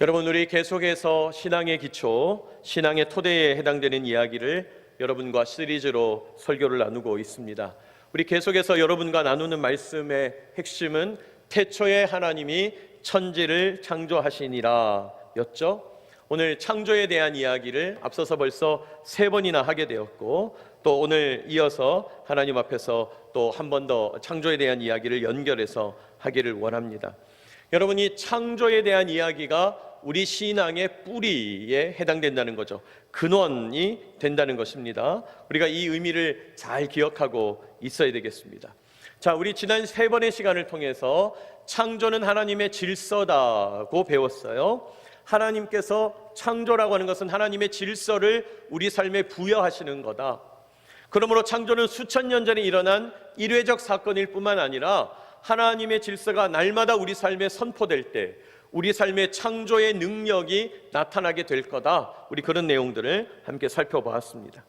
여러분, 우리 계속해서 신앙의 기초, 신앙의 토대에 해당되는 이야기를 여러분과 시리즈로 설교를 나누고 있습니다. 우리 계속해서 여러분과 나누는 말씀의 핵심은 태초에 하나님이 천지를 창조하시니라 였죠. 오늘 창조에 대한 이야기를 앞서서 벌써 3번이나 하게 되었고, 또 오늘 이어서 하나님 앞에서 또 한 번 더 창조에 대한 이야기를 연결해서 하기를 원합니다. 여러분이 창조에 대한 이야기가 우리 신앙의 뿌리에 해당된다는 거죠. 근원이 된다는 것입니다. 우리가 이 의미를 잘 기억하고 있어야 되겠습니다. 자, 우리 지난 3번의 시간을 통해서 창조는 하나님의 질서다고 배웠어요. 하나님께서 창조라고 하는 것은 하나님의 질서를 우리 삶에 부여하시는 거다. 그러므로 창조는 수천 년 전에 일어난 일회적 사건일 뿐만 아니라 하나님의 질서가 날마다 우리 삶에 선포될 때 우리 삶의 창조의 능력이 나타나게 될 거다. 우리 그런 내용들을 함께 살펴보았습니다.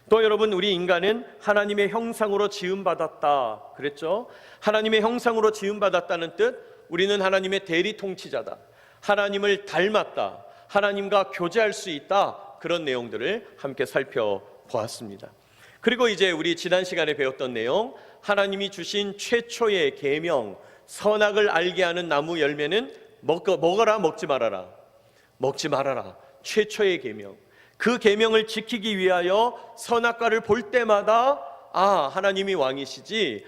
또 여러분, 우리 인간은 하나님의 형상으로 지음받았다 그랬죠. 하나님의 형상으로 지음받았다는 뜻, 우리는 하나님의 대리 통치자다, 하나님을 닮았다, 하나님과 교제할 수 있다, 그런 내용들을 함께 살펴보았습니다. 그리고 이제 우리 지난 시간에 배웠던 내용, 하나님이 주신 최초의 계명, 선악을 알게 하는 나무 열매는 먹어라, 먹지 말아라. 먹지 말아라. 최초의 계명. 그 계명을 지키기 위하여 선악과를 볼 때마다 하나님이 왕이시지,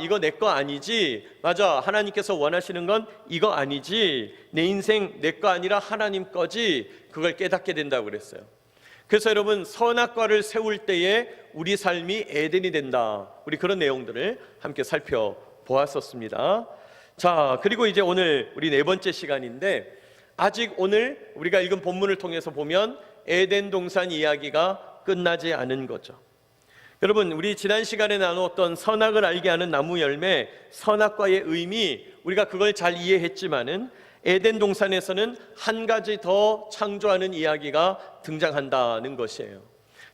이거 내 거 아니지, 맞아, 하나님께서 원하시는 건 이거 아니지, 내 인생 내 거 아니라 하나님 거지, 그걸 깨닫게 된다고 그랬어요. 그래서 여러분, 선악과를 세울 때에 우리 삶이 에덴이 된다, 우리 그런 내용들을 함께 살펴보았었습니다. 자, 그리고 이제 오늘 우리 4번째 시간인데, 아직 오늘 우리가 읽은 본문을 통해서 보면 에덴 동산 이야기가 끝나지 않은 거죠. 여러분, 우리 지난 시간에 나누었던 선악을 알게 하는 나무 열매, 선악과의 의미, 우리가 그걸 잘 이해했지만은 에덴 동산에서는 한 가지 더 창조하는 이야기가 등장한다는 것이에요.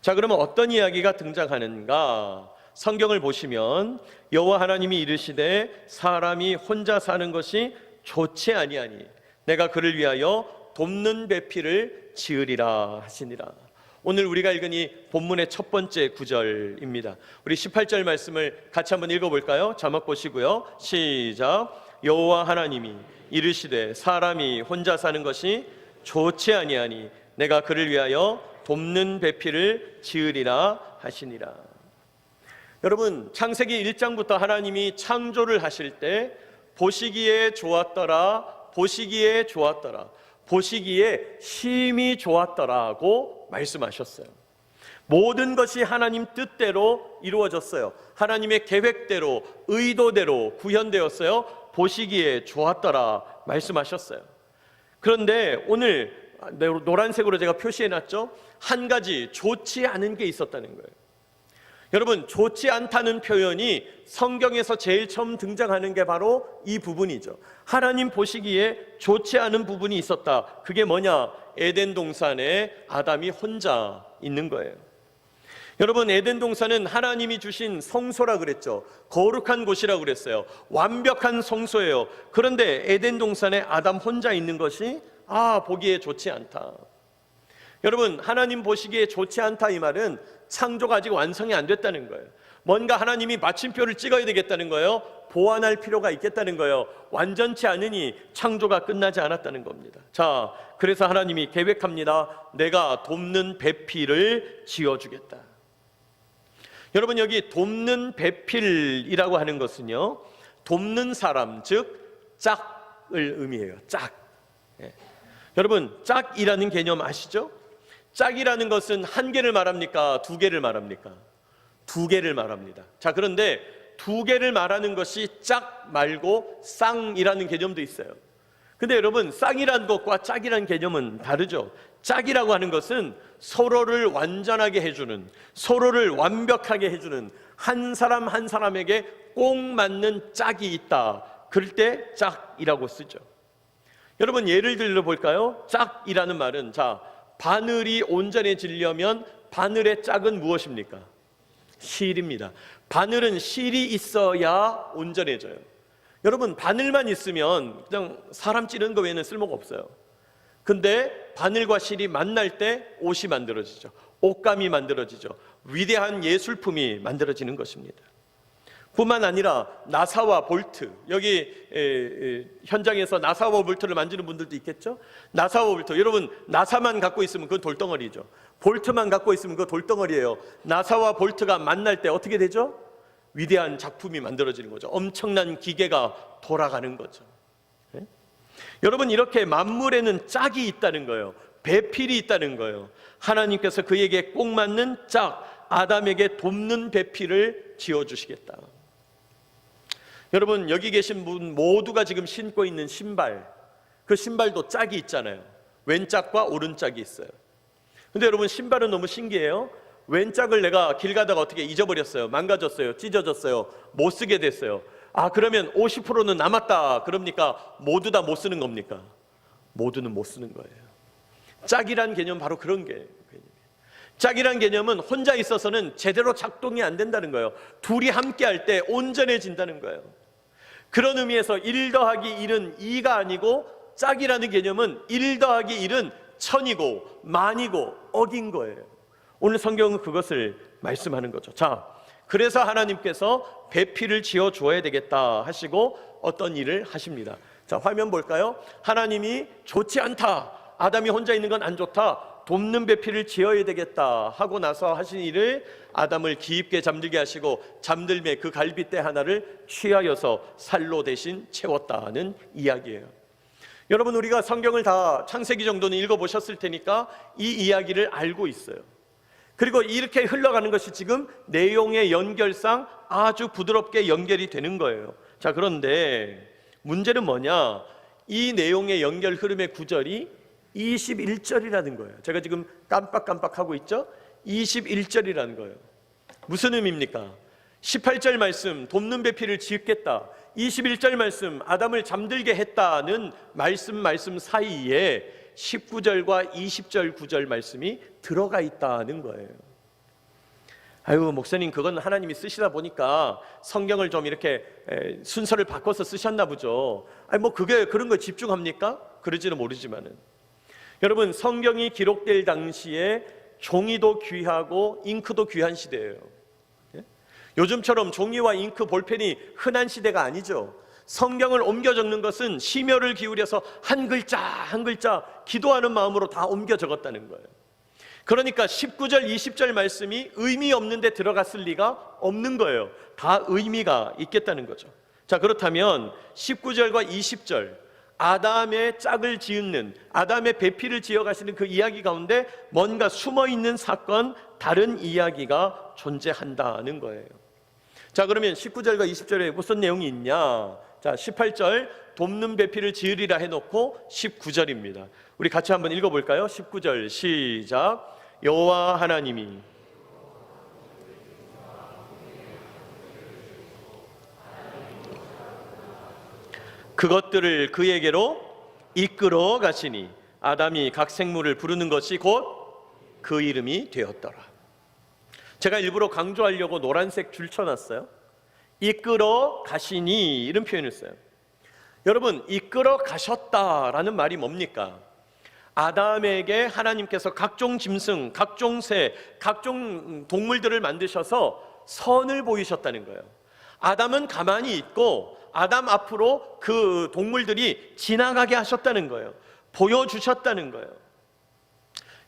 자, 그러면 어떤 이야기가 등장하는가? 성경을 보시면 여호와 하나님이 이르시되 사람이 혼자 사는 것이 좋지 아니하니 내가 그를 위하여 돕는 배필을 지으리라 하시니라. 오늘 우리가 읽은 이 본문의 첫 번째 구절입니다. 우리 18절 말씀을 같이 한번 읽어볼까요? 자막 보시고요. 시작. 여호와 하나님이 이르시되 사람이 혼자 사는 것이 좋지 아니하니 내가 그를 위하여 돕는 배필을 지으리라 하시니라. 여러분, 창세기 1장부터 하나님이 창조를 하실 때 보시기에 좋았더라, 보시기에 좋았더라, 보시기에 심히 좋았더라고 말씀하셨어요. 모든 것이 하나님 뜻대로 이루어졌어요. 하나님의 계획대로, 의도대로 구현되었어요. 보시기에 좋았더라 말씀하셨어요. 그런데 오늘 노란색으로 제가 표시해놨죠. 한 가지 좋지 않은 게 있었다는 거예요. 여러분, 좋지 않다는 표현이 성경에서 제일 처음 등장하는 게 바로 이 부분이죠. 하나님 보시기에 좋지 않은 부분이 있었다. 그게 뭐냐? 에덴 동산에 아담이 혼자 있는 거예요. 여러분, 에덴 동산은 하나님이 주신 성소라 그랬죠. 거룩한 곳이라고 그랬어요. 완벽한 성소예요. 그런데 에덴 동산에 아담 혼자 있는 것이 보기에 좋지 않다. 여러분, 하나님 보시기에 좋지 않다, 이 말은 창조가 아직 완성이 안 됐다는 거예요. 뭔가 하나님이 마침표를 찍어야 되겠다는 거예요. 보완할 필요가 있겠다는 거예요. 완전치 않으니 창조가 끝나지 않았다는 겁니다. 자, 그래서 하나님이 계획합니다. 내가 돕는 배필을 지어주겠다. 여러분, 여기 돕는 배필이라고 하는 것은요, 돕는 사람, 즉 짝을 의미해요. 짝. 여러분, 짝이라는 개념 아시죠? 짝이라는 것은 한 개를 말합니까? 두 개를 말합니까? 두 개를 말합니다. 자, 그런데 두 개를 말하는 것이 짝 말고 쌍이라는 개념도 있어요. 근데 여러분, 쌍이라는 것과 짝이라는 개념은 다르죠. 짝이라고 하는 것은 서로를 완전하게 해주는, 서로를 완벽하게 해주는, 한 사람 한 사람에게 꼭 맞는 짝이 있다. 그럴 때 짝이라고 쓰죠. 여러분, 예를 들어 볼까요? 짝이라는 말은, 자, 바늘이 온전해지려면 바늘의 짝은 무엇입니까? 실입니다. 바늘은 실이 있어야 온전해져요. 여러분, 바늘만 있으면 그냥 사람 찌르는 거 외에는 쓸모가 없어요. 근데 바늘과 실이 만날 때 옷이 만들어지죠. 옷감이 만들어지죠. 위대한 예술품이 만들어지는 것입니다. 뿐만 아니라 나사와 볼트, 여기 현장에서 나사와 볼트를 만지는 분들도 있겠죠. 나사와 볼트, 여러분 나사만 갖고 있으면 그건 돌덩어리죠. 볼트만 갖고 있으면 그건 돌덩어리예요. 나사와 볼트가 만날 때 어떻게 되죠? 위대한 작품이 만들어지는 거죠. 엄청난 기계가 돌아가는 거죠. 네? 여러분, 이렇게 만물에는 짝이 있다는 거예요. 배필이 있다는 거예요. 하나님께서 그에게 꼭 맞는 짝, 아담에게 돕는 배필을 지어주시겠다. 여러분, 여기 계신 분 모두가 지금 신고 있는 신발, 그 신발도 짝이 있잖아요. 왼짝과 오른짝이 있어요. 근데 여러분, 신발은 너무 신기해요. 왼짝을 내가 길 가다가 어떻게 잊어버렸어요. 망가졌어요. 찢어졌어요. 못 쓰게 됐어요. 아, 그러면 50%는 남았다. 그럽니까? 모두 다 못 쓰는 겁니까? 모두는 못 쓰는 거예요. 짝이란 개념, 바로 그런 개념이에요. 짝이란 개념은 혼자 있어서는 제대로 작동이 안 된다는 거예요. 둘이 함께 할 때 온전해진다는 거예요. 그런 의미에서 1 더하기 1은 2가 아니고, 짝이라는 개념은 1 더하기 1은 천이고 만이고 억인 거예요. 오늘 성경은 그것을 말씀하는 거죠. 자, 그래서 하나님께서 배필을 지어 주어야 되겠다 하시고 어떤 일을 하십니다. 자, 화면 볼까요? 하나님이 좋지 않다, 아담이 혼자 있는 건 안 좋다, 돕는 배필을 지어야 되겠다 하고 나서 하신 일을 아담을 깊게 잠들게 하시고 잠들매 그 갈빗대 하나를 취하여서 살로 대신 채웠다는 이야기예요. 여러분, 우리가 성경을 다 창세기 정도는 읽어보셨을 테니까 이 이야기를 알고 있어요. 그리고 이렇게 흘러가는 것이 지금 내용의 연결상 아주 부드럽게 연결이 되는 거예요. 자, 그런데 문제는 뭐냐? 이 내용의 연결 흐름의 구절이 21절이라는 거예요. 제가 지금 깜빡깜빡하고 있죠? 21절이라는 거예요. 무슨 의미입니까? 18절 말씀, 돕는 배필을 지었겠다. 21절 말씀, 아담을 잠들게 했다는 말씀 사이에 19절과 20절 9절 말씀이 들어가 있다는 거예요. 아유, 목사님, 그건 하나님이 쓰시다 보니까 성경을 좀 이렇게 순서를 바꿔서 쓰셨나 보죠. 아니, 뭐 그게 그런 거 집중합니까? 그러지는 모르지만은, 여러분, 성경이 기록될 당시에 종이도 귀하고 잉크도 귀한 시대예요. 요즘처럼 종이와 잉크, 볼펜이 흔한 시대가 아니죠. 성경을 옮겨 적는 것은 심혈을 기울여서 한 글자 한 글자 기도하는 마음으로 다 옮겨 적었다는 거예요. 그러니까 19절 20절 말씀이 의미 없는데 들어갔을 리가 없는 거예요. 다 의미가 있겠다는 거죠. 자, 그렇다면 19절과 20절, 아담의 짝을 지은, 아담의 배필을 지어가시는 그 이야기 가운데 뭔가 숨어있는 사건, 다른 이야기가 존재한다는 거예요. 자, 그러면 19절과 20절에 무슨 내용이 있냐? 자, 18절 돕는 배필을 지으리라 해놓고 19절입니다. 우리 같이 한번 읽어볼까요? 19절 시작. 여호와 하나님이 그것들을 그에게로 이끌어 가시니 아담이 각 생물을 부르는 것이 곧 그 이름이 되었더라. 제가 일부러 강조하려고 노란색 줄 쳐놨어요. 이끌어 가시니, 이런 표현을 써요. 여러분, 이끌어 가셨다라는 말이 뭡니까? 아담에게 하나님께서 각종 짐승, 각종 새, 각종 동물들을 만드셔서 선을 보이셨다는 거예요. 아담은 가만히 있고 아담 앞으로 그 동물들이 지나가게 하셨다는 거예요. 보여주셨다는 거예요.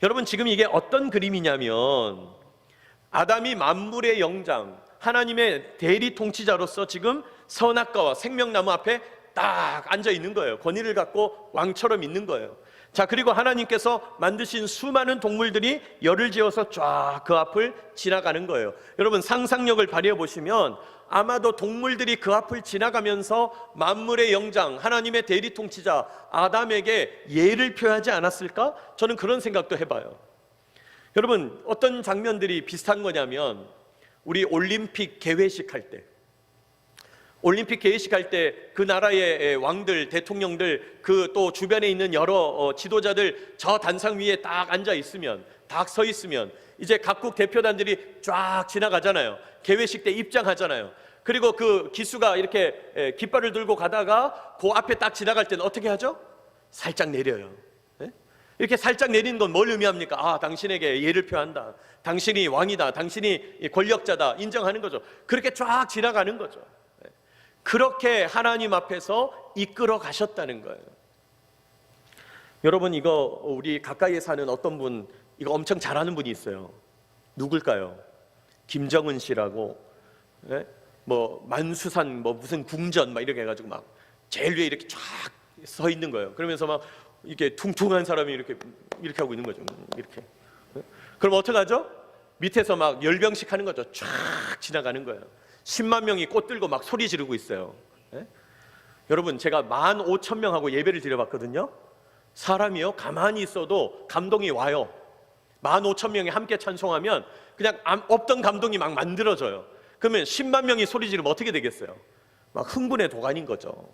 여러분, 지금 이게 어떤 그림이냐면, 아담이 만물의 영장, 하나님의 대리 통치자로서 지금 선악과와 생명나무 앞에 딱 앉아 있는 거예요. 권위를 갖고 왕처럼 있는 거예요. 자, 그리고 하나님께서 만드신 수많은 동물들이 열을 지어서 쫙 그 앞을 지나가는 거예요. 여러분, 상상력을 발휘해 보시면 아마도 동물들이 그 앞을 지나가면서 만물의 영장, 하나님의 대리 통치자 아담에게 예를 표하지 않았을까? 저는 그런 생각도 해봐요. 여러분, 어떤 장면들이 비슷한 거냐면, 우리 올림픽 개회식 할 때, 올림픽 개회식 할 때 그 나라의 왕들, 대통령들, 그 또 주변에 있는 여러 지도자들 저 단상 위에 딱 앉아 있으면, 딱 서 있으면 이제 각국 대표단들이 쫙 지나가잖아요. 개회식 때 입장하잖아요. 그리고 그 기수가 이렇게 깃발을 들고 가다가 그 앞에 딱 지나갈 때는 어떻게 하죠? 살짝 내려요. 이렇게 살짝 내리는 건 뭘 의미합니까? 아, 당신에게 예를 표한다, 당신이 왕이다, 당신이 권력자다 인정하는 거죠. 그렇게 쫙 지나가는 거죠. 그렇게 하나님 앞에서 이끌어 가셨다는 거예요. 여러분, 이거 우리 가까이에 사는 어떤 분 이거 엄청 잘하는 분이 있어요. 누굴까요? 김정은 씨라고, 뭐 만수산 뭐 무슨 궁전 막 이렇게 해가지고 막 제일 위에 이렇게 쫙 서 있는 거예요. 그러면서 막 이렇게 퉁퉁한 사람이 이렇게 하고 있는 거죠. 이렇게. 그럼 어떡하죠? 밑에서 막 열병식 하는 거죠. 쫙 지나가는 거예요. 10만 명이 꽃 들고 막 소리 지르고 있어요. 여러분, 제가 15,000명하고 예배를 드려봤거든요. 사람이요, 가만히 있어도 감동이 와요. 15,000명이 함께 찬송하면 그냥 없던 감동이 막 만들어져요. 그러면 10만 명이 소리 지르면 어떻게 되겠어요? 막 흥분의 도가니인 거죠.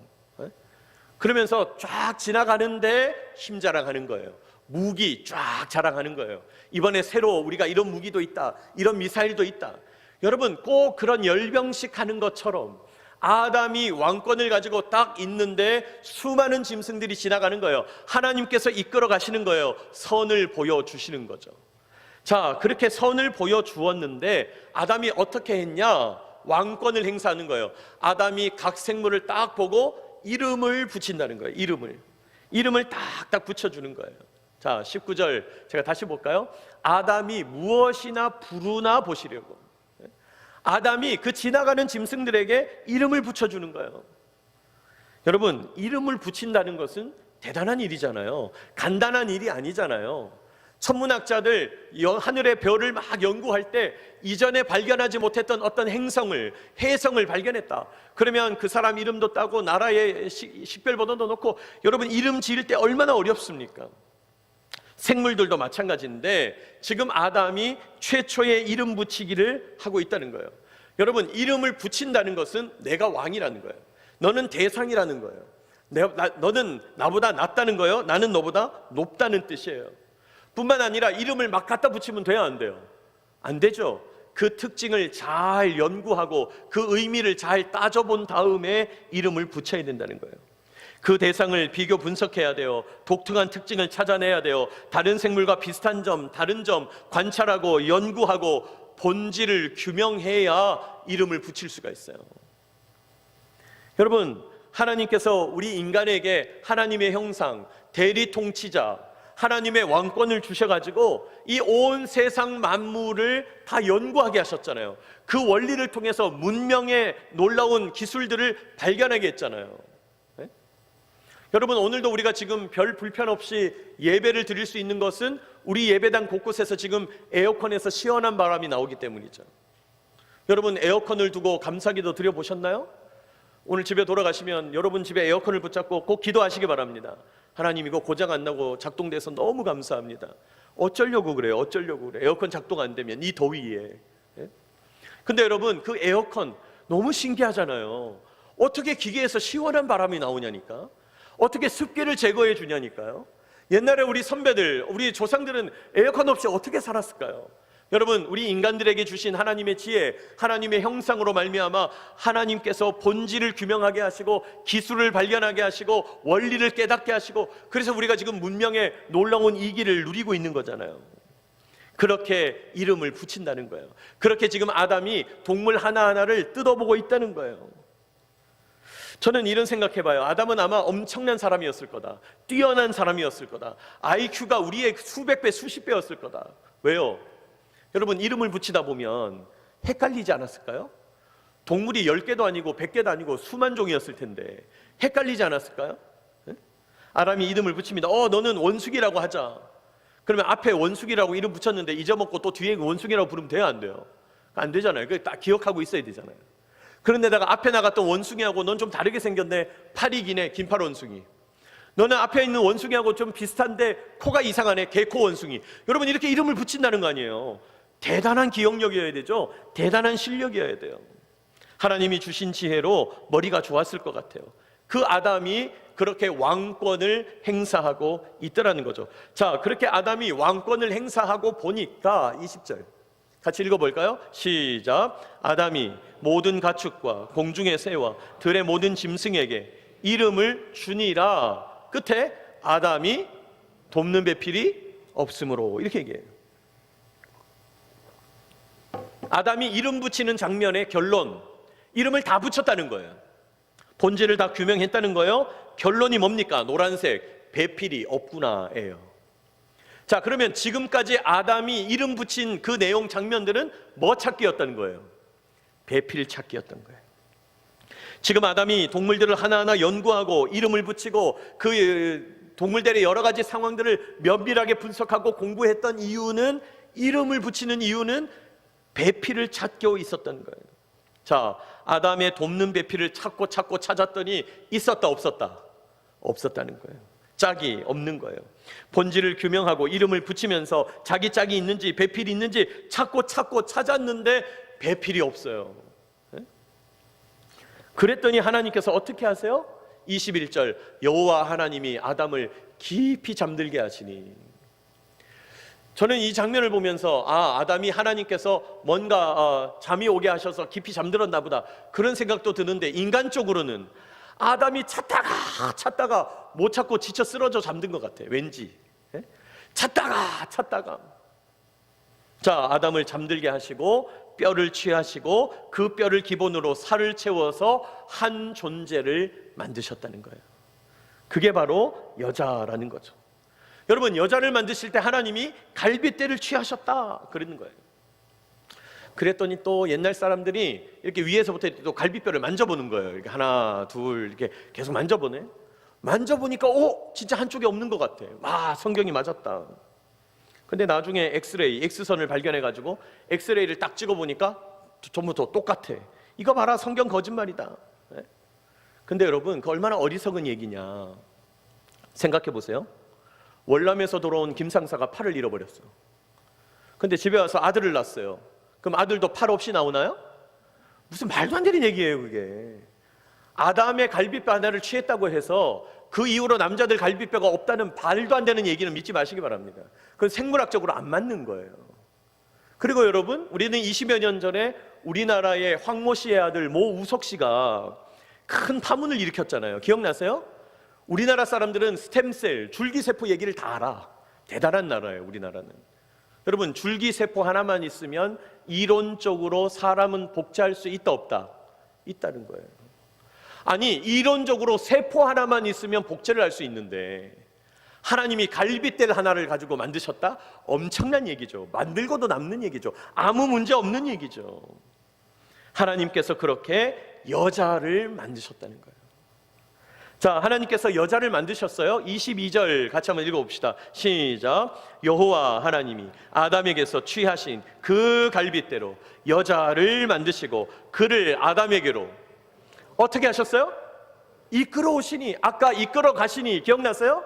그러면서 쫙 지나가는데 힘 자랑하는 거예요. 무기 쫙 자랑하는 거예요. 이번에 새로 우리가 이런 무기도 있다, 이런 미사일도 있다. 여러분, 꼭 그런 열병식 하는 것처럼 아담이 왕권을 가지고 딱 있는데 수많은 짐승들이 지나가는 거예요. 하나님께서 이끌어 가시는 거예요. 선을 보여주시는 거죠. 자, 그렇게 선을 보여주었는데 아담이 어떻게 했냐? 왕권을 행사하는 거예요. 아담이 각 생물을 딱 보고 이름을 붙인다는 거예요. 이름을 딱딱 붙여주는 거예요. 자, 19절 제가 다시 볼까요? 아담이 무엇이나 부르나 보시려고. 아담이 그 지나가는 짐승들에게 이름을 붙여주는 거예요. 여러분, 이름을 붙인다는 것은 대단한 일이잖아요. 간단한 일이 아니잖아요. 천문학자들 하늘의 별을 막 연구할 때 이전에 발견하지 못했던 어떤 행성을, 해성을 발견했다. 그러면 그 사람 이름도 따고 나라의 식별번호도 넣고, 여러분, 이름 지을 때 얼마나 어렵습니까? 생물들도 마찬가지인데 지금 아담이 최초의 이름 붙이기를 하고 있다는 거예요. 여러분, 이름을 붙인다는 것은 내가 왕이라는 거예요. 너는 대상이라는 거예요. 너는 나보다 낫다는 거예요. 나는 너보다 높다는 뜻이에요. 뿐만 아니라 이름을 막 갖다 붙이면 돼요, 안 돼요? 안 되죠. 그 특징을 잘 연구하고 그 의미를 잘 따져본 다음에 이름을 붙여야 된다는 거예요. 그 대상을 비교 분석해야 돼요. 독특한 특징을 찾아내야 돼요. 다른 생물과 비슷한 점, 다른 점 관찰하고 연구하고 본질을 규명해야 이름을 붙일 수가 있어요. 여러분, 하나님께서 우리 인간에게 하나님의 형상, 대리 통치자, 하나님의 왕권을 주셔가지고 이 온 세상 만물을 다 연구하게 하셨잖아요. 그 원리를 통해서 문명의 놀라운 기술들을 발견하게 했잖아요. 네? 여러분, 오늘도 우리가 지금 별 불편 없이 예배를 드릴 수 있는 것은 우리 예배당 곳곳에서 지금 에어컨에서 시원한 바람이 나오기 때문이죠. 여러분, 에어컨을 두고 감사기도 드려보셨나요? 오늘 집에 돌아가시면 여러분 집에 에어컨을 붙잡고 꼭 기도하시기 바랍니다. 하나님, 이거 고장 안 나고 작동돼서 너무 감사합니다. 어쩌려고 그래요? 어쩌려고 그래요? 에어컨 작동 안 되면 이 더위에. 근데 여러분, 그 에어컨 너무 신기하잖아요. 어떻게 기계에서 시원한 바람이 나오냐니까. 어떻게 습기를 제거해 주냐니까요. 옛날에 우리 선배들, 우리 조상들은 에어컨 없이 어떻게 살았을까요? 여러분, 우리 인간들에게 주신 하나님의 지혜, 하나님의 형상으로 말미암아 하나님께서 본질을 규명하게 하시고 기술을 발견하게 하시고 원리를 깨닫게 하시고, 그래서 우리가 지금 문명의 놀라운 이기를 누리고 있는 거잖아요. 그렇게 이름을 붙인다는 거예요. 그렇게 지금 아담이 동물 하나하나를 뜯어보고 있다는 거예요. 저는 이런 생각해봐요. 아담은 아마 엄청난 사람이었을 거다. 뛰어난 사람이었을 거다. IQ가 우리의 수백 배, 수십 배였을 거다. 왜요? 여러분, 이름을 붙이다 보면 헷갈리지 않았을까요? 동물이 10개도 아니고 100개도 아니고 수만 종이었을 텐데 헷갈리지 않았을까요? 아담이 이름을 붙입니다. 너는 원숭이라고 하자. 그러면 앞에 원숭이라고 이름 붙였는데 잊어먹고 또 뒤에 원숭이라고 부르면 돼요, 안 돼요? 안 되잖아요. 그걸 딱 기억하고 있어야 되잖아요. 그런데다가 앞에 나갔던 원숭이하고 넌 좀 다르게 생겼네. 팔이 기네. 긴팔 원숭이. 너는 앞에 있는 원숭이하고 좀 비슷한데 코가 이상하네. 개코 원숭이. 여러분, 이렇게 이름을 붙인다는 거 아니에요. 대단한 기억력이어야 되죠. 대단한 실력이어야 돼요. 하나님이 주신 지혜로 머리가 좋았을 것 같아요. 그 아담이 그렇게 왕권을 행사하고 있더라는 거죠. 자, 그렇게 아담이 왕권을 행사하고 보니까 20절 같이 읽어볼까요? 시작. 아담이 모든 가축과 공중의 새와 들의 모든 짐승에게 이름을 주니라. 끝에 아담이 돕는 배필이 없으므로, 이렇게 얘기해요. 아담이 이름 붙이는 장면의 결론, 이름을 다 붙였다는 거예요. 본질을 다 규명했다는 거예요. 결론이 뭡니까? 노란색, 배필이 없구나예요. 자, 그러면 지금까지 아담이 이름 붙인 그 내용 장면들은 뭐 찾기였다는 거예요? 배필 찾기였던 거예요. 지금 아담이 동물들을 하나하나 연구하고 이름을 붙이고 그 동물들의 여러 가지 상황들을 면밀하게 분석하고 공부했던 이유는, 이름을 붙이는 이유는 배필을 찾고 있었던 거예요. 자, 아담의 돕는 배필을 찾고 찾았더니 있었다 없었다? 없었다는 거예요. 짝이 없는 거예요. 본질을 규명하고 이름을 붙이면서 자기 짝이 있는지 배필이 있는지 찾고 찾았는데 배필이 없어요. 그랬더니 하나님께서 어떻게 하세요? 21절, 여호와 하나님이 아담을 깊이 잠들게 하시니. 저는 이 장면을 보면서 아담이 하나님께서 뭔가 잠이 오게 하셔서 깊이 잠들었나 보다, 그런 생각도 드는데, 인간적으로는 아담이 찾다가 못 찾고 지쳐 쓰러져 잠든 것 같아요. 왠지 찾다가 자, 아담을 잠들게 하시고 뼈를 취하시고 그 뼈를 기본으로 살을 채워서 한 존재를 만드셨다는 거예요. 그게 바로 여자라는 거죠. 여러분, 여자를 만드실 때 하나님이 갈빗대를 취하셨다 그러는 거예요. 그랬더니 또 옛날 사람들이 이렇게 위에서부터 또 갈빗뼈를 만져보는 거예요. 이렇게 하나 둘 이렇게 계속 만져보네. 만져보니까 진짜 한쪽이 없는 것 같아. 성경이 맞았다. 근데 나중에 X선을 발견해가지고 엑스레이를 딱 찍어보니까 전부 다 똑같아. 이거 봐라, 성경 거짓말이다. 근데 여러분, 그 얼마나 어리석은 얘기냐 생각해 보세요. 월남에서 돌아온 김상사가 팔을 잃어버렸어. 근데 집에 와서 아들을 낳았어요. 그럼 아들도 팔 없이 나오나요? 무슨 말도 안 되는 얘기예요, 그게. 아담의 갈비뼈 하나를 취했다고 해서 그 이후로 남자들 갈비뼈가 없다는 말도 안 되는 얘기는 믿지 마시기 바랍니다. 그건 생물학적으로 안 맞는 거예요. 그리고 여러분, 우리는 20여 년 전에 우리나라의 황모 씨의 아들 모 우석 씨가 큰 파문을 일으켰잖아요. 기억나세요? 우리나라 사람들은 스템셀, 줄기세포 얘기를 다 알아. 대단한 나라예요, 우리나라는. 여러분, 줄기세포 하나만 있으면 이론적으로 사람은 복제할 수 있다 없다? 있다는 거예요. 아니, 이론적으로 세포 하나만 있으면 복제를 할 수 있는데 하나님이 갈빗대 하나를 가지고 만드셨다? 엄청난 얘기죠. 만들고도 남는 얘기죠. 아무 문제 없는 얘기죠. 하나님께서 그렇게 여자를 만드셨다는 거예요. 자, 하나님께서 여자를 만드셨어요. 22절 같이 한번 읽어봅시다. 시작. 여호와 하나님이 아담에게서 취하신 그 갈빗대로 여자를 만드시고 그를 아담에게로 어떻게 하셨어요? 이끌어 오시니. 아까 이끌어 가시니 기억나세요?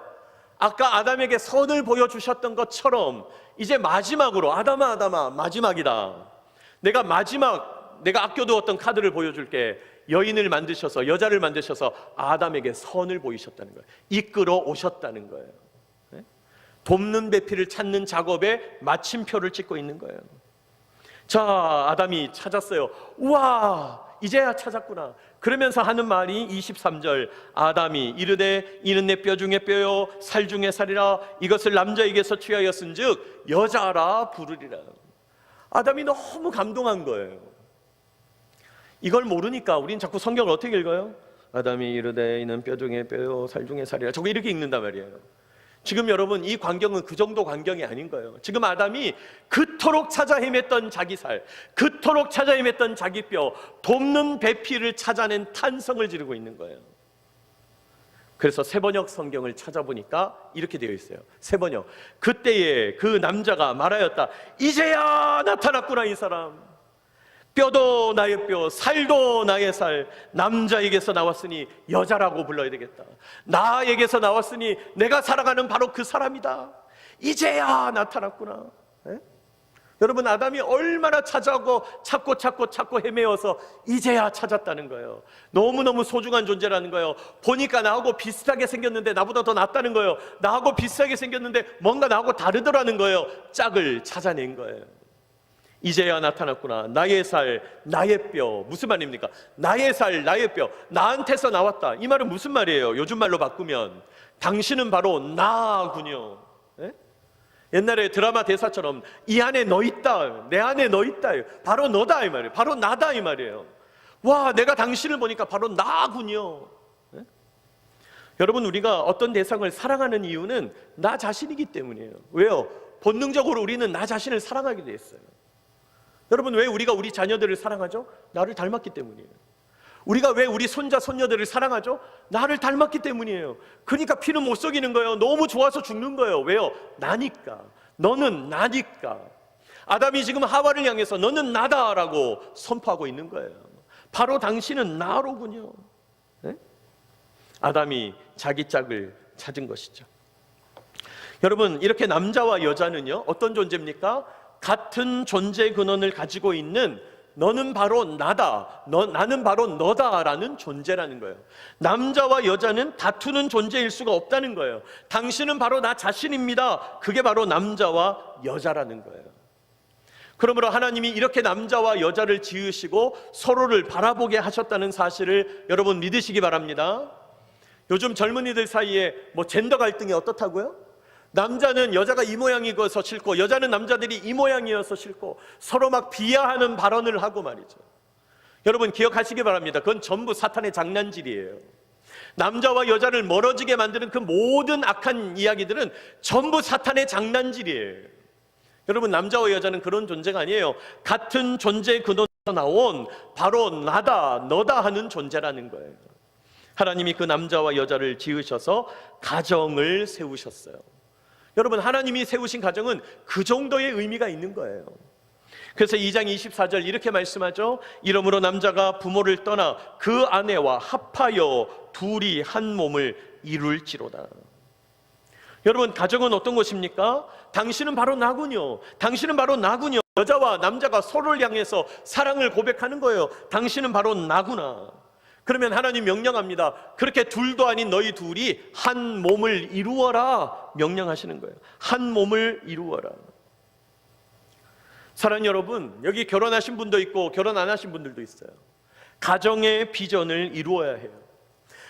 아까 아담에게 선을 보여주셨던 것처럼 이제 마지막으로 아담아 마지막이다. 내가 아껴두었던 카드를 보여줄게. 여인을 만드셔서, 여자를 만드셔서 아담에게 선을 보이셨다는 거예요. 이끌어 오셨다는 거예요. 돕는 배필을 찾는 작업에 마침표를 찍고 있는 거예요. 자, 아담이 찾았어요. 우와, 이제야 찾았구나. 그러면서 하는 말이 23절, 아담이 이르되 이는 내 뼈 중에 뼈요 살 중에 살이라. 이것을 남자에게서 취하였은즉 여자라 부르리라. 아담이 너무 감동한 거예요. 이걸 모르니까 우린 자꾸 성경을 어떻게 읽어요? 아담이 이르되 이는 뼈 중에 뼈요 살 중에 살이라. 자꾸 이렇게 읽는단 말이에요. 지금 여러분, 이 광경은 그 정도 광경이 아닌 거예요. 지금 아담이 그토록 찾아 헤맸던 자기 살, 그토록 찾아 헤맸던 자기 뼈, 돕는 배필을 찾아낸 탄성을 지르고 있는 거예요. 그래서 세번역 성경을 찾아보니까 이렇게 되어 있어요. 세번역. 그때에 그 남자가 말하였다. 이제야 나타났구나, 이 사람. 뼈도 나의 뼈, 살도 나의 살. 남자에게서 나왔으니 여자라고 불러야 되겠다. 나에게서 나왔으니 내가 살아가는 바로 그 사람이다. 이제야 나타났구나. 여러분, 아담이 얼마나 찾고 헤매어서 이제야 찾았다는 거예요. 너무너무 소중한 존재라는 거예요. 보니까 나하고 비슷하게 생겼는데 나보다 더 낫다는 거예요. 나하고 비슷하게 생겼는데 뭔가 나하고 다르더라는 거예요. 짝을 찾아낸 거예요. 이제야 나타났구나. 나의 살, 나의 뼈. 무슨 말입니까? 나의 살, 나의 뼈. 나한테서 나왔다. 이 말은 무슨 말이에요? 요즘 말로 바꾸면 당신은 바로 나군요. 예? 옛날에 드라마 대사처럼 이 안에 너 있다, 내 안에 너 있다, 바로 너다 이 말이에요. 바로 나다 이 말이에요. 와, 내가 당신을 보니까 바로 나군요. 예? 여러분, 우리가 어떤 대상을 사랑하는 이유는 나 자신이기 때문이에요. 왜요? 본능적으로 우리는 나 자신을 사랑하게 돼 있어요. 여러분, 왜 우리가 우리 자녀들을 사랑하죠? 나를 닮았기 때문이에요. 우리가 왜 우리 손자, 손녀들을 사랑하죠? 나를 닮았기 때문이에요. 그러니까 피는 못 속이는 거예요. 너무 좋아서 죽는 거예요. 왜요? 나니까. 너는 나니까. 아담이 지금 하와를 향해서 너는 나다라고 선포하고 있는 거예요. 바로 당신은 나로군요. 네? 아담이 자기 짝을 찾은 것이죠. 여러분, 이렇게 남자와 여자는요, 어떤 존재입니까? 같은 존재 근원을 가지고 있는 너는 바로 나다, 나는 바로 너다라는 존재라는 거예요. 남자와 여자는 다투는 존재일 수가 없다는 거예요. 당신은 바로 나 자신입니다. 그게 바로 남자와 여자라는 거예요. 그러므로 하나님이 이렇게 남자와 여자를 지으시고 서로를 바라보게 하셨다는 사실을 여러분 믿으시기 바랍니다. 요즘 젊은이들 사이에 젠더 갈등이 어떻다고요? 남자는 여자가 이 모양이어서 싫고 여자는 남자들이 이 모양이어서 싫고 서로 막 비하하는 발언을 하고 말이죠. 여러분 기억하시기 바랍니다. 그건 전부 사탄의 장난질이에요. 남자와 여자를 멀어지게 만드는 그 모든 악한 이야기들은 전부 사탄의 장난질이에요. 여러분, 남자와 여자는 그런 존재가 아니에요. 같은 존재 근원에서 나온 바로 나다, 너다 하는 존재라는 거예요. 하나님이 그 남자와 여자를 지으셔서 가정을 세우셨어요. 여러분, 하나님이 세우신 가정은 그 정도의 의미가 있는 거예요. 그래서 2장 24절 이렇게 말씀하죠. 이러므로 남자가 부모를 떠나 그 아내와 합하여 둘이 한 몸을 이룰지로다. 여러분, 가정은 어떤 것입니까? 당신은 바로 나군요. 당신은 바로 나군요. 여자와 남자가 서로를 향해서 사랑을 고백하는 거예요. 당신은 바로 나구나. 그러면 하나님 명령합니다. 그렇게 둘도 아닌 너희 둘이 한 몸을 이루어라 명령하시는 거예요. 한 몸을 이루어라. 사랑하는 여러분, 여기 결혼하신 분도 있고 결혼 안 하신 분들도 있어요. 가정의 비전을 이루어야 해요.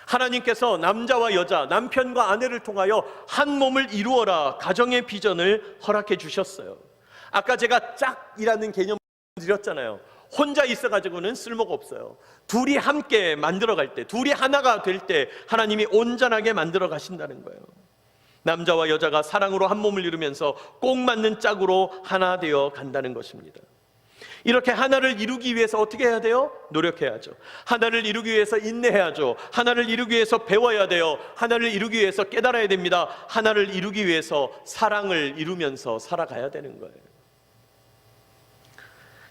하나님께서 남자와 여자, 남편과 아내를 통하여 한 몸을 이루어라 가정의 비전을 허락해 주셨어요. 아까 제가 짝이라는 개념을 드렸잖아요. 혼자 있어가지고는 쓸모가 없어요. 둘이 함께 만들어갈 때, 둘이 하나가 될 때 하나님이 온전하게 만들어 가신다는 거예요. 남자와 여자가 사랑으로 한 몸을 이루면서 꼭 맞는 짝으로 하나 되어 간다는 것입니다. 이렇게 하나를 이루기 위해서 어떻게 해야 돼요? 노력해야죠. 하나를 이루기 위해서 인내해야죠. 하나를 이루기 위해서 배워야 돼요. 하나를 이루기 위해서 깨달아야 됩니다. 하나를 이루기 위해서 사랑을 이루면서 살아가야 되는 거예요.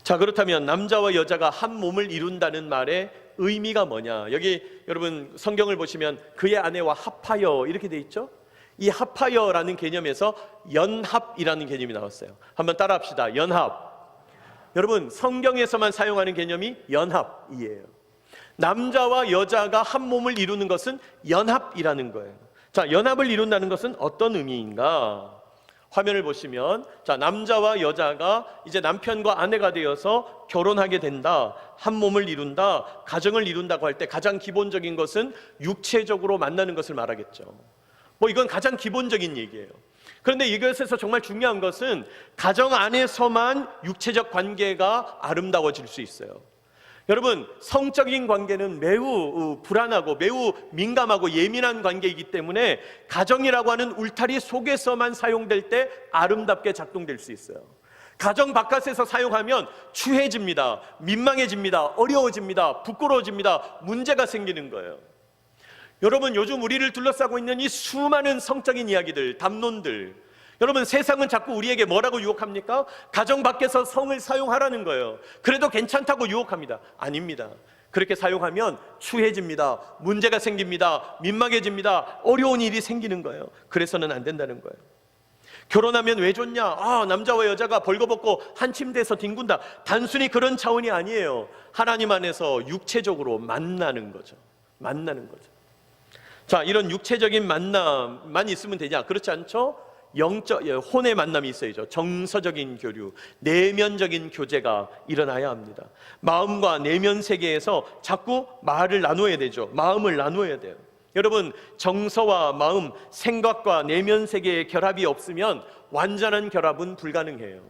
자, 그렇다면 남자와 여자가 한 몸을 이룬다는 말의 의미가 뭐냐? 여기 여러분 성경을 보시면 그의 아내와 합하여 이렇게 돼 있죠? 이 합하여라는 개념에서 연합이라는 개념이 나왔어요. 한번 따라합시다. 연합. 여러분, 성경에서만 사용하는 개념이 연합이에요. 남자와 여자가 한 몸을 이루는 것은 연합이라는 거예요. 자, 연합을 이룬다는 것은 어떤 의미인가? 화면을 보시면, 자, 남자와 여자가 이제 남편과 아내가 되어서 결혼하게 된다, 한 몸을 이룬다, 가정을 이룬다고 할 때 가장 기본적인 것은 육체적으로 만나는 것을 말하겠죠. 이건 가장 기본적인 얘기예요. 그런데 이것에서 정말 중요한 것은 가정 안에서만 육체적 관계가 아름다워질 수 있어요. 여러분, 성적인 관계는 매우 불안하고 매우 민감하고 예민한 관계이기 때문에 가정이라고 하는 울타리 속에서만 사용될 때 아름답게 작동될 수 있어요. 가정 바깥에서 사용하면 추해집니다, 민망해집니다, 어려워집니다, 부끄러워집니다, 문제가 생기는 거예요. 여러분, 요즘 우리를 둘러싸고 있는 이 수많은 성적인 이야기들, 담론들, 여러분, 세상은 자꾸 우리에게 뭐라고 유혹합니까? 가정 밖에서 성을 사용하라는 거예요. 그래도 괜찮다고 유혹합니다. 아닙니다. 그렇게 사용하면 추해집니다, 문제가 생깁니다, 민망해집니다, 어려운 일이 생기는 거예요. 그래서는 안 된다는 거예요. 결혼하면 왜 좋냐? 남자와 여자가 벌거벗고 한 침대에서 뒹군다. 단순히 그런 차원이 아니에요. 하나님 안에서 육체적으로 만나는 거죠. 만나는 거죠. 자, 이런 육체적인 만남만 있으면 되냐? 그렇지 않죠? 혼의 만남이 있어야죠. 정서적인 교류, 내면적인 교제가 일어나야 합니다. 마음과 내면 세계에서 자꾸 말을 나누어야 되죠. 마음을 나누어야 돼요. 여러분, 정서와 마음, 생각과 내면 세계의 결합이 없으면 완전한 결합은 불가능해요.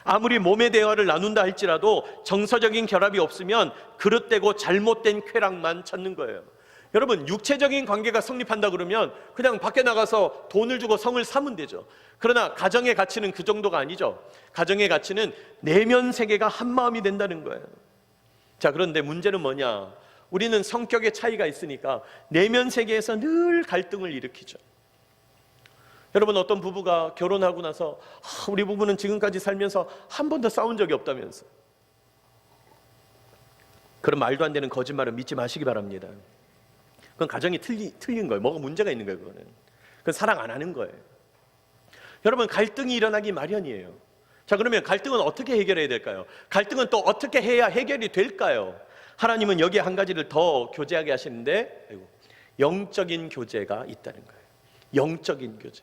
아무리 몸의 대화를 나눈다 할지라도 정서적인 결합이 없으면 그릇되고 잘못된 쾌락만 찾는 거예요. 여러분, 육체적인 관계가 성립한다 그러면 그냥 밖에 나가서 돈을 주고 성을 사면 되죠. 그러나 가정의 가치는 그 정도가 아니죠. 가정의 가치는 내면 세계가 한 마음이 된다는 거예요. 자, 그런데 문제는 뭐냐? 우리는 성격의 차이가 있으니까 내면 세계에서 늘 갈등을 일으키죠. 여러분, 어떤 부부가 결혼하고 나서 우리 부부는 지금까지 살면서 한 번도 싸운 적이 없다면서. 그런 말도 안 되는 거짓말은 믿지 마시기 바랍니다. 그건 가정이 틀린 거예요. 뭐가 문제가 있는 거예요. 그건 사랑 안 하는 거예요. 여러분, 갈등이 일어나기 마련이에요. 자, 그러면 갈등은 어떻게 해결해야 될까요? 갈등은 또 어떻게 해야 해결이 될까요? 하나님은 여기에 한 가지를 더 교제하게 하시는데 영적인 교제가 있다는 거예요. 영적인 교제.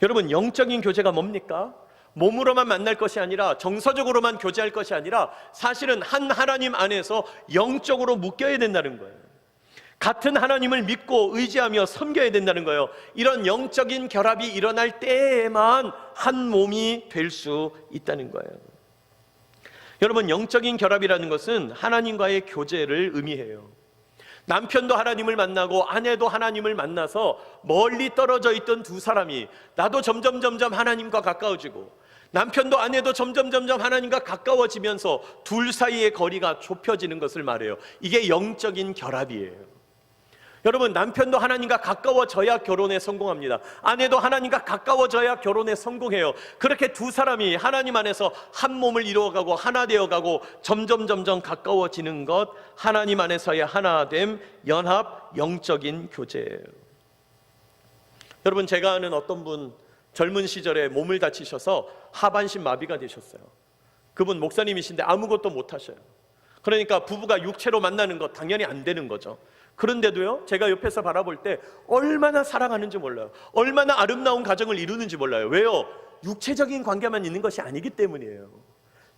여러분, 영적인 교제가 뭡니까? 몸으로만 만날 것이 아니라 정서적으로만 교제할 것이 아니라 사실은 한 하나님 안에서 영적으로 묶여야 된다는 거예요. 같은 하나님을 믿고 의지하며 섬겨야 된다는 거예요. 이런 영적인 결합이 일어날 때에만 한 몸이 될 수 있다는 거예요. 여러분, 영적인 결합이라는 것은 하나님과의 교제를 의미해요. 남편도 하나님을 만나고 아내도 하나님을 만나서 멀리 떨어져 있던 두 사람이 나도 점점 하나님과 가까워지고 남편도 아내도 점점 하나님과 가까워지면서 둘 사이의 거리가 좁혀지는 것을 말해요. 이게 영적인 결합이에요. 여러분, 남편도 하나님과 가까워져야 결혼에 성공합니다. 아내도 하나님과 가까워져야 결혼에 성공해요. 그렇게 두 사람이 하나님 안에서 한 몸을 이루어가고 하나 되어가고 점점 가까워지는 것, 하나님 안에서의 하나됨, 연합, 영적인 교제예요. 여러분, 제가 아는 어떤 분 젊은 시절에 몸을 다치셔서 하반신 마비가 되셨어요. 그분 목사님이신데 아무것도 못하셔요. 그러니까 부부가 육체로 만나는 거 당연히 안 되는 거죠. 그런데도요, 제가 옆에서 바라볼 때 얼마나 사랑하는지 몰라요. 얼마나 아름다운 가정을 이루는지 몰라요. 왜요? 육체적인 관계만 있는 것이 아니기 때문이에요.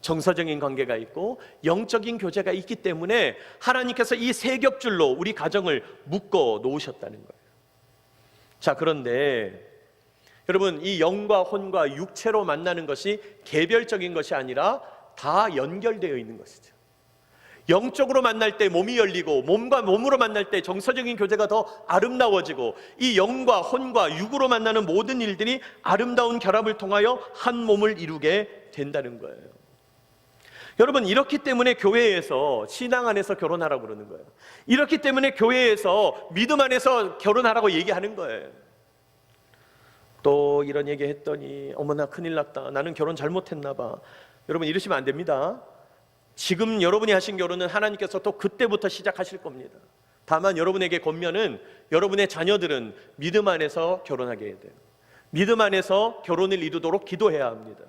정서적인 관계가 있고 영적인 교제가 있기 때문에 하나님께서 이 세 겹줄로 우리 가정을 묶어 놓으셨다는 거예요. 자, 그런데 여러분, 이 영과 혼과 육체로 만나는 것이 개별적인 것이 아니라 다 연결되어 있는 것이죠. 영적으로 만날 때 몸이 열리고 몸과 몸으로 만날 때 정서적인 교제가 더 아름다워지고 이 영과 혼과 육으로 만나는 모든 일들이 아름다운 결합을 통하여 한 몸을 이루게 된다는 거예요. 여러분, 이렇기 때문에 교회에서 신앙 안에서 결혼하라고 그러는 거예요. 이렇기 때문에 교회에서 믿음 안에서 결혼하라고 얘기하는 거예요. 또 이런 얘기 했더니 어머나 큰일 났다, 나는 결혼 잘못했나 봐. 여러분, 이러시면 안 됩니다. 지금 여러분이 하신 결혼은 하나님께서 또 그때부터 시작하실 겁니다. 다만 여러분에게 권면은 여러분의 자녀들은 믿음 안에서 결혼하게 해야 돼요. 믿음 안에서 결혼을 이루도록 기도해야 합니다.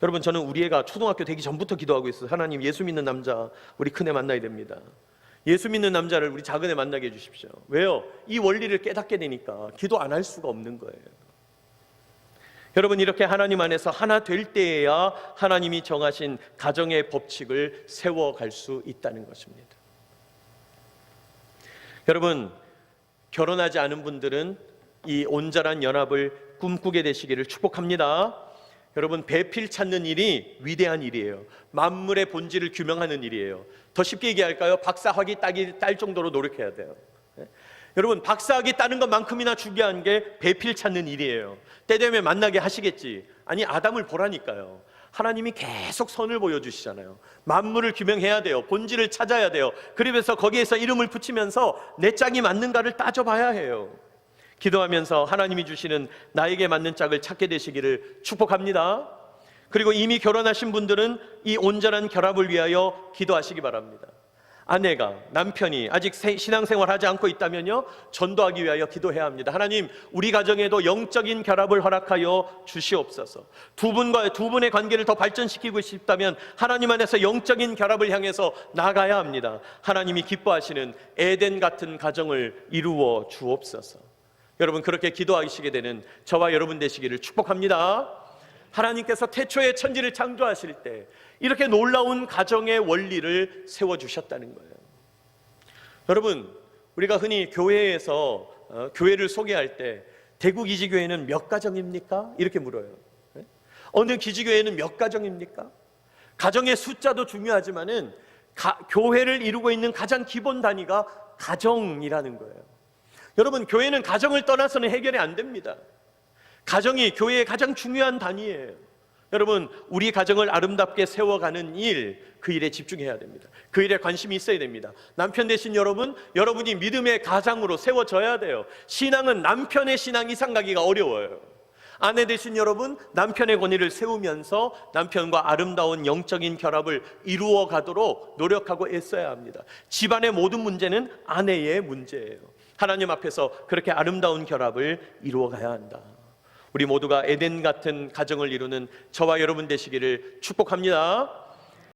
여러분, 저는 우리 애가 초등학교 되기 전부터 기도하고 있어요. 하나님, 예수 믿는 남자 우리 큰애 만나야 됩니다. 예수 믿는 남자를 우리 작은애 만나게 해주십시오. 왜요? 이 원리를 깨닫게 되니까 기도 안 할 수가 없는 거예요. 여러분, 이렇게 하나님 안에서 하나 될 때에야 하나님이 정하신 가정의 법칙을 세워갈 수 있다는 것입니다. 여러분, 결혼하지 않은 분들은 이 온전한 연합을 꿈꾸게 되시기를 축복합니다. 여러분, 배필 찾는 일이 위대한 일이에요. 만물의 본질을 규명하는 일이에요. 더 쉽게 얘기할까요? 박사학위 딸 정도로 노력해야 돼요. 여러분, 박사학위 따는 것만큼이나 중요한 게 배필 찾는 일이에요. 때 되면 만나게 하시겠지. 아니, 아담을 보라니까요. 하나님이 계속 선을 보여주시잖아요. 만물을 규명해야 돼요. 본질을 찾아야 돼요. 그러면서 거기에서 이름을 붙이면서 내 짝이 맞는가를 따져봐야 해요. 기도하면서 하나님이 주시는 나에게 맞는 짝을 찾게 되시기를 축복합니다. 그리고 이미 결혼하신 분들은 이 온전한 결합을 위하여 기도하시기 바랍니다. 아내가, 남편이 아직 신앙생활 하지 않고 있다면요, 전도하기 위하여 기도해야 합니다. 하나님, 우리 가정에도 영적인 결합을 허락하여 주시옵소서. 두 분의 관계를 더 발전시키고 싶다면 하나님 안에서 영적인 결합을 향해서 나가야 합니다. 하나님이 기뻐하시는 에덴 같은 가정을 이루어 주옵소서. 여러분, 그렇게 기도하시게 되는 저와 여러분 되시기를 축복합니다. 하나님께서 태초에 천지를 창조하실 때 이렇게 놀라운 가정의 원리를 세워주셨다는 거예요. 여러분, 우리가 흔히 교회에서 교회를 소개할 때 대구 기지교회는 몇 가정입니까? 이렇게 물어요. 어느 기지교회는 몇 가정입니까? 가정의 숫자도 중요하지만은 교회를 이루고 있는 가장 기본 단위가 가정이라는 거예요. 여러분, 교회는 가정을 떠나서는 해결이 안 됩니다. 가정이 교회의 가장 중요한 단위예요. 여러분, 우리 가정을 아름답게 세워가는 일, 그 일에 집중해야 됩니다. 그 일에 관심이 있어야 됩니다. 남편 되신 여러분, 여러분이 믿음의 가장으로 세워져야 돼요. 신앙은 남편의 신앙 이상 가기가 어려워요. 아내 되신 여러분, 남편의 권위를 세우면서 남편과 아름다운 영적인 결합을 이루어 가도록 노력하고 애써야 합니다. 집안의 모든 문제는 아내의 문제예요. 하나님 앞에서 그렇게 아름다운 결합을 이루어 가야 한다. 우리 모두가 에덴 같은 가정을 이루는 저와 여러분 되시기를 축복합니다.